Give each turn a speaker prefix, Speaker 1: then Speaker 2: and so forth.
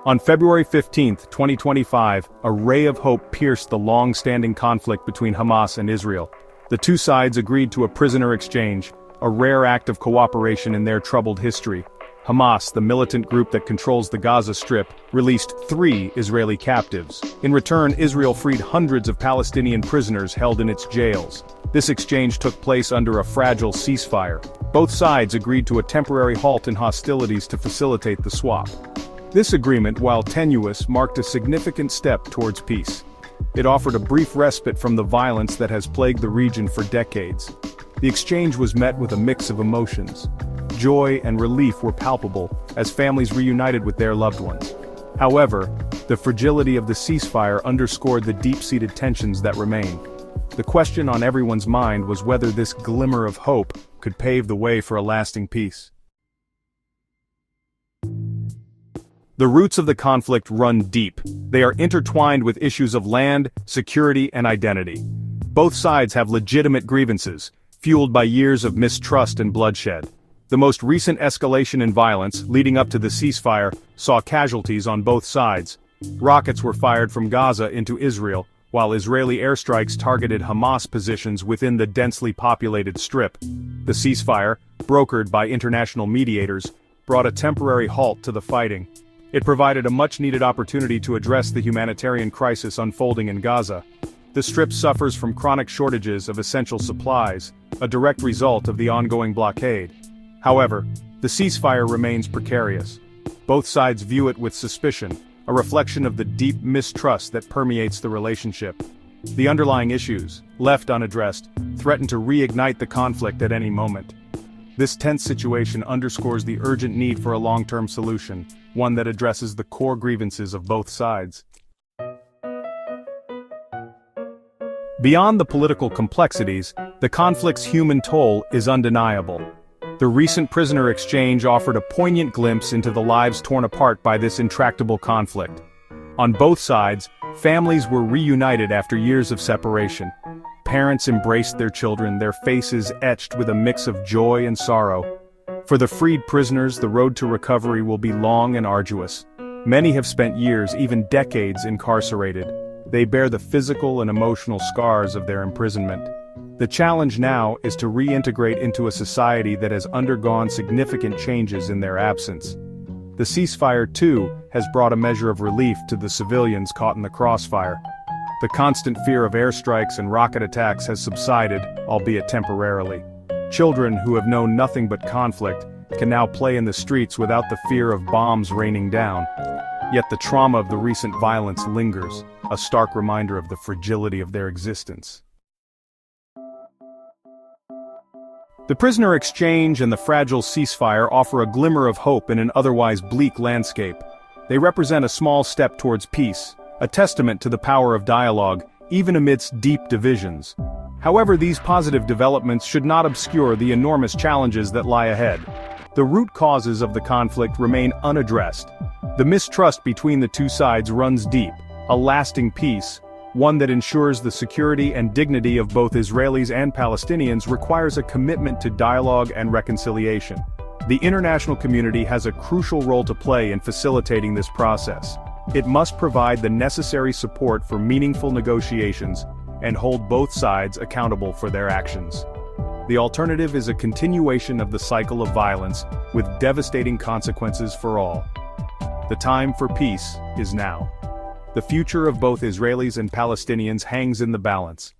Speaker 1: On February 15, 2025, a ray of hope pierced the long-standing conflict between Hamas and Israel. The two sides agreed to a prisoner exchange, a rare act of cooperation in their troubled history. Hamas, the militant group that controls the Gaza Strip, released 3 Israeli captives. In return, Israel freed hundreds of Palestinian prisoners held in its jails. This exchange took place under a fragile ceasefire. Both sides agreed to a temporary halt in hostilities to facilitate the swap. This agreement, while tenuous, marked a significant step towards peace. It offered a brief respite from the violence that has plagued the region for decades. The exchange was met with a mix of emotions. Joy and relief were palpable, as families reunited with their loved ones. However, the fragility of the ceasefire underscored the deep-seated tensions that remain. The question on everyone's mind was whether this glimmer of hope could pave the way for a lasting peace. The roots of the conflict run deep. They are intertwined with issues of land, security, and identity. Both sides have legitimate grievances, fueled by years of mistrust and bloodshed. The most recent escalation in violence, leading up to the ceasefire, saw casualties on both sides. Rockets were fired from Gaza into Israel, while Israeli airstrikes targeted Hamas positions within the densely populated Strip. The ceasefire, brokered by international mediators, brought a temporary halt to the fighting. It provided a much-needed opportunity to address the humanitarian crisis unfolding in Gaza. The Strip suffers from chronic shortages of essential supplies, a direct result of the ongoing blockade. However, the ceasefire remains precarious. Both sides view it with suspicion, a reflection of the deep mistrust that permeates the relationship. The underlying issues, left unaddressed, threaten to reignite the conflict at any moment. This tense situation underscores the urgent need for a long-term solution, one that addresses the core grievances of both sides. Beyond the political complexities, the conflict's human toll is undeniable. The recent prisoner exchange offered a poignant glimpse into the lives torn apart by this intractable conflict. On both sides, families were reunited after years of separation. Parents embraced their children, their faces etched with a mix of joy and sorrow. For the freed prisoners, the road to recovery will be long and arduous. Many have spent years, even decades, incarcerated. They bear the physical and emotional scars of their imprisonment. The challenge now is to reintegrate into a society that has undergone significant changes in their absence. The ceasefire, too, has brought a measure of relief to the civilians caught in the crossfire. The constant fear of airstrikes and rocket attacks has subsided, albeit temporarily. Children who have known nothing but conflict can now play in the streets without the fear of bombs raining down. Yet the trauma of the recent violence lingers, a stark reminder of the fragility of their existence. The prisoner exchange and the fragile ceasefire offer a glimmer of hope in an otherwise bleak landscape. They represent a small step towards peace, a testament to the power of dialogue, even amidst deep divisions. However, these positive developments should not obscure the enormous challenges that lie ahead. The root causes of the conflict remain unaddressed. The mistrust between the two sides runs deep. A lasting peace, one that ensures the security and dignity of both Israelis and Palestinians, requires a commitment to dialogue and reconciliation. The international community has a crucial role to play in facilitating this process. It must provide the necessary support for meaningful negotiations and hold both sides accountable for their actions. The alternative is a continuation of the cycle of violence, with devastating consequences for all. The time for peace is now. The future of both Israelis and Palestinians hangs in the balance.